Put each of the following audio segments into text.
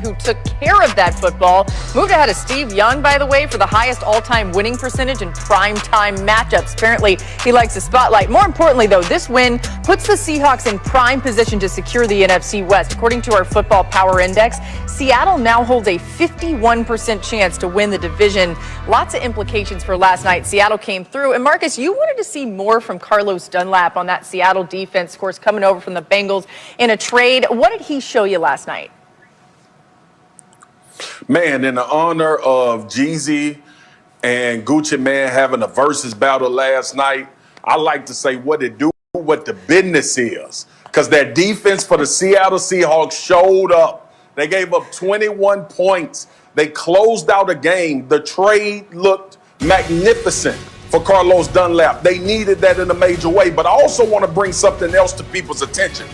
who took care of that football. Moved ahead of Steve Young, by the way, for the highest all-time winning percentage in primetime matchups. Apparently, he likes the spotlight. More importantly, though, this win puts the Seahawks in prime position to secure the NFC West. According to our Football Power Index, Seattle now holds a 51% chance to win the division. Lots of implications for last night. Seattle came through. And Marcus, you wanted to see more from Carlos Dunlap on that Seattle defense, of course, coming over from the Bengals in a trade. What did he show you last night? Man, in the honor of Jeezy and Gucci Man having a versus battle last night, I like to say what it do, what the business is. Because that defense for the Seattle Seahawks showed up. They gave up 21 points. They closed out a game. The trade looked magnificent for Carlos Dunlap. They needed that in a major way. But I also want to bring something else to people's attention.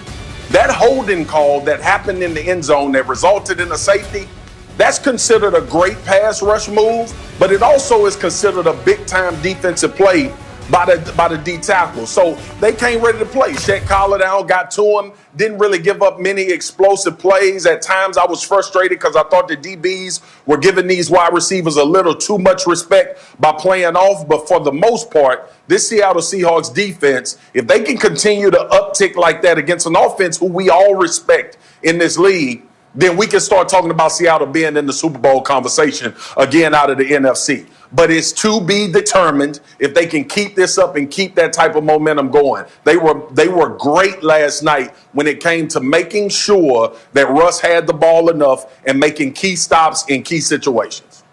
That holding call that happened in the end zone that resulted in a safety, that's considered a great pass rush move, but it also is considered a big-time defensive play by the D tackle. So they came ready to play. Shaq Collar down, got to him, didn't really give up many explosive plays. At times I was frustrated because I thought the DBs were giving these wide receivers a little too much respect by playing off. But for the most part, this Seattle Seahawks defense, if they can continue to uptick like that against an offense who we all respect in this league, then we can start talking about Seattle being in the Super Bowl conversation again out of the NFC. But it's to be determined if they can keep this up and keep that type of momentum going. They were great last night when it came to making sure that Russ had the ball enough and making key stops in key situations.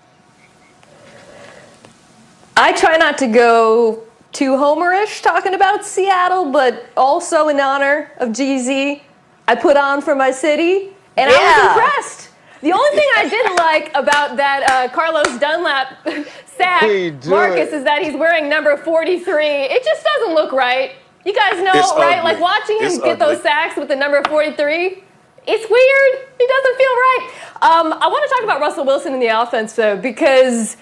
I try not to go too homerish talking about Seattle, but also in honor of Jeezy, I put on for my city. And I was impressed. The only thing I didn't like about that Carlos Dunlap sack, Marcus, is that he's wearing number 43. It just doesn't look right. You guys know, right? Like watching him get those sacks with the number 43, it's weird. He doesn't feel right. I want to talk about Russell Wilson in the offense, though, because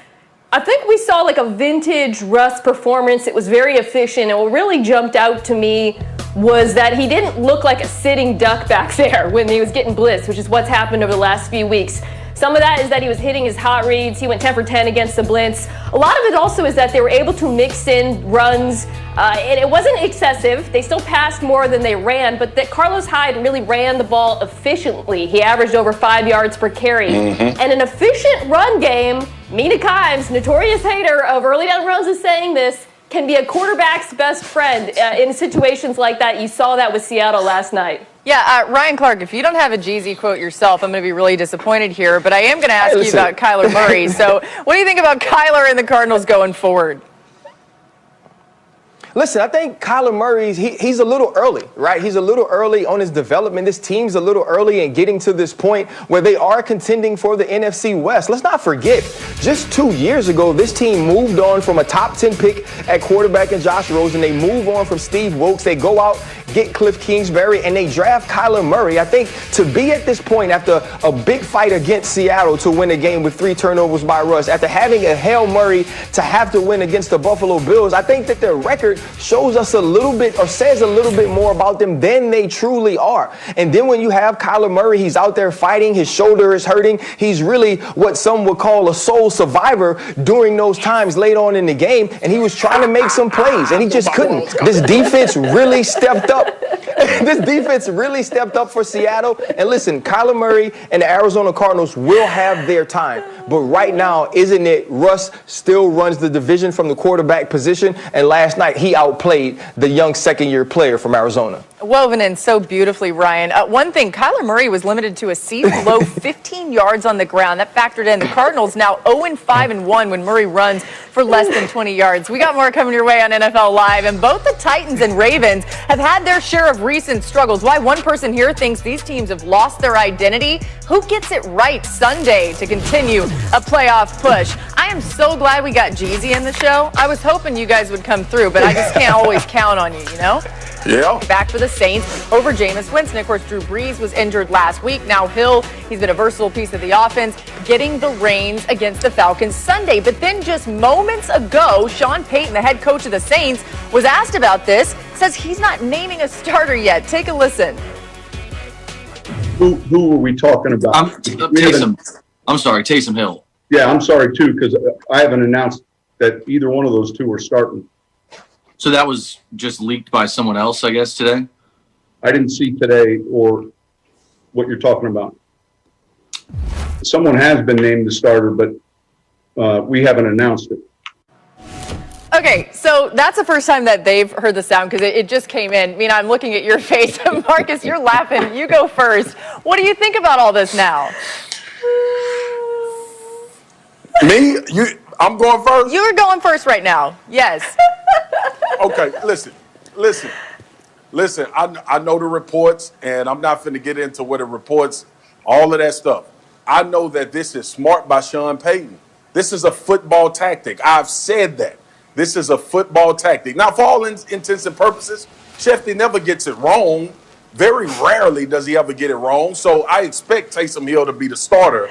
I think we saw like a vintage Russ performance. It was very efficient. And what really jumped out to me was that he didn't look like a sitting duck back there when he was getting blitzed, which is what's happened over the last few weeks. Some of that is that he was hitting his hot reads. He went 10 for 10 against the blitz. A lot of it also is that they were able to mix in runs, and it wasn't excessive. They still passed more than they ran, but that Carlos Hyde really ran the ball efficiently. He averaged over 5 yards per carry. And an efficient run game, Mina Kimes, notorious hater of early down runs, is saying this, can be a quarterback's best friend in situations like that. You saw that with Seattle last night. Yeah, Ryan Clark, if you don't have a Jeezy quote yourself, I'm going to be really disappointed here. But I am going to ask you about Kyler Murray. So what do you think about Kyler and the Cardinals going forward? Listen, I think Kyler Murray, he's a little early, right? He's a little early on his development. This team's a little early in getting to this point where they are contending for the NFC West. Let's not forget, just 2 years ago, this team moved on from a top 10 pick at quarterback in Josh Rosen. They move on from Steve Wilkes. They go out, get Cliff Kingsbury, and they draft Kyler Murray. I think to be at this point after a big fight against Seattle to win a game with 3 turnovers by Russ, after having a Hail Murray to have to win against the Buffalo Bills, I think that their record shows us a little bit or says a little bit more about them than they truly are. And then when you have Kyler Murray, he's out there fighting, his shoulder is hurting. He's really what some would call a sole survivor during those times late on in the game, and he was trying to make some plays, and he just couldn't. This defense really stepped up. This defense really stepped up for Seattle. And listen, Kyler Murray and the Arizona Cardinals will have their time. But right now, isn't it, Russ still runs the division from the quarterback position, and last night he outplayed the young second-year player from Arizona. Woven in so beautifully, Ryan. One thing, Kyler Murray was limited to a season low 15 yards on the ground. That factored in. The Cardinals now 0-5-1 when Murray runs for less than 20 yards. We got more coming your way on NFL Live, and both the Titans and Ravens have had their share of recent struggles. Why one person here thinks these teams have lost their identity? Who gets it right Sunday to continue a playoff push? I am so glad we got Jeezy in the show. I was hoping you guys would come through, but I just can't always count on you, you know? Yeah. Back for the Saints over Jameis Winston. Of course, Drew Brees was injured last week. Now Hill, he's been a versatile piece of the offense, getting the reins against the Falcons Sunday. But then just moments ago, Sean Payton, the head coach of the Saints, was asked about this, says he's not naming a starter yet. Take a listen. Who are we talking about? Taysom. I'm sorry, Taysom Hill. Yeah, I'm sorry too, because I haven't announced that either one of those two are starting. So that was just leaked by someone else, I guess, today? I didn't see today or what you're talking about. Someone has been named the starter, but we haven't announced it. Okay, so that's the first time that they've heard the sound because it just came in. I mean, I'm looking at your face. Marcus, you're laughing. You go first. What do you think about all this now? Me? I'm going first? You're going first right now. Yes. Okay, listen. I know the reports, and I'm not finna get into what the reports, all of that stuff. I know that this is smart by Sean Payton. This is a football tactic. I've said that. This is a football tactic. Now, for all intents and purposes, Shefty never gets it wrong. Very rarely does he ever get it wrong. So I expect Taysom Hill to be the starter.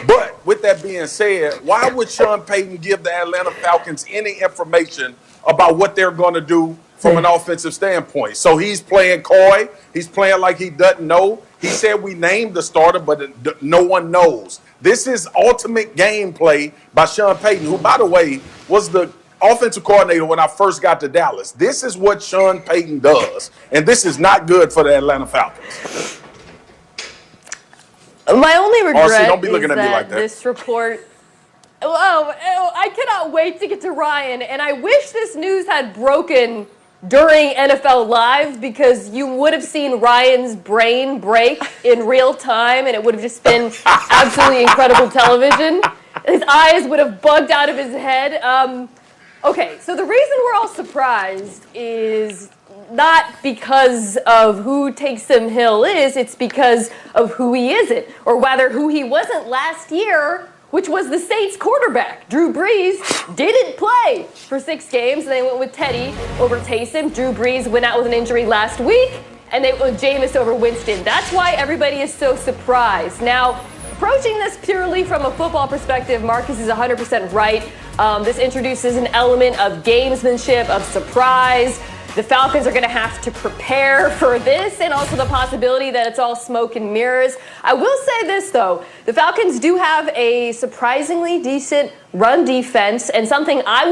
But with that being said, why would Sean Payton give the Atlanta Falcons any information about what they're going to do from an offensive standpoint? So he's playing coy. He's playing like he doesn't know. He said we named the starter, but no one knows. This is ultimate gameplay by Sean Payton, who, by the way, was the offensive coordinator when I first got to Dallas. This is what Sean Payton does, and this is not good for the Atlanta Falcons. My only regret don't be looking is at me that like that. this report. I cannot wait to get to Ryan, and I wish this news had broken during NFL Live because you would have seen Ryan's brain break in real time, and it would have just been absolutely incredible television. His eyes would have bugged out of his head. Okay, so the reason we're all surprised is not because of who Taysom Hill is, it's because of who he isn't, or rather who he wasn't last year, which was the Saints quarterback. Drew Brees didn't play for 6 games, and they went with Teddy over Taysom. Drew Brees went out with an injury last week, and they went with Jameis over Winston. That's why everybody is so surprised. Now, approaching this purely from a football perspective, Marcus is 100% right. This introduces an element of gamesmanship, of surprise. The Falcons are going to have to prepare for this, and also the possibility that it's all smoke and mirrors. I will say this, though. The Falcons do have a surprisingly decent run defense, and something I